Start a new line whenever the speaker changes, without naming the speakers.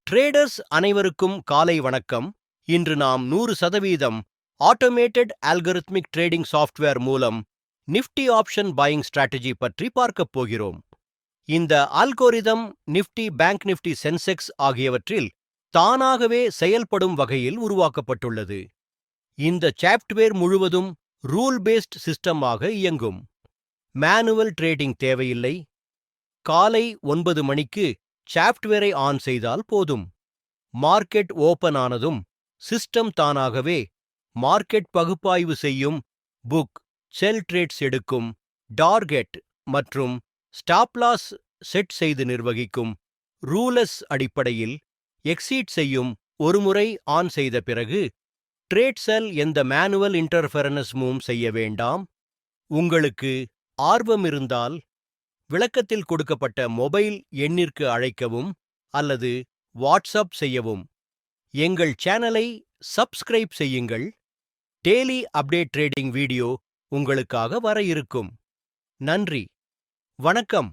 Traders அனைவருக்கும் காலை வணக்கம். இன்று நாம் 100% ஆட்டோமேட்டட் அல்கரித்மிக் ட்ரேடிங் சாஃப்ட்வேர் மூலம் நிஃப்டி ஆப்ஷன் பையிங் ஸ்ட்ராட்டஜி பற்றி பார்க்கப் போகிறோம். இந்த algorithm Nifty, bank Nifty, Sensex ஆகியவற்றில் தானாகவே செயல்படும் வகையில் உருவாக்கப்பட்டுள்ளது. இந்த சாஃப்ட்வேர் முழுவதும் ரூல் பேஸ்ட் சிஸ்டமாக இயங்கும். மேனுவல் ட்ரேடிங் தேவையில்லை. காலை 9 மணிக்கு சாஃப்ட்வேரை ஆன் செய்தால் போதும். மார்க்கெட் ஓபன் ஆனதும் சிஸ்டம் தானாகவே மார்க்கெட் பகுப்பாய்வு செய்யும், புக், செல் ட்ரேட்ஸ் எடுக்கும், டார்கெட் மற்றும் ஸ்டாப் லாஸ் செட் செய்து நிர்வகிக்கும். ரூலஸ் அடிப்படையில் எக்ஸீட் செய்யும். ஒருமுறை ஆன் செய்த பிறகு ட்ரேட் செல் எந்த மேனுவல் இன்டர்ஃபெரன்ஸும் செய்ய வேண்டாம். உங்களுக்கு ஆர்வம் இருந்தால் விளக்கத்தில் கொடுக்கப்பட்ட மொபைல் எண்ணிற்கு அழைக்கவும் அல்லது வாட்ஸ்அப் செய்யவும். எங்கள் சேனலை சப்ஸ்கிரைப் செய்யுங்கள். டெய்லி அப்டேட் ட்ரேடிங் வீடியோ உங்களுக்காக வர இருக்கும். நன்றி, வணக்கம்.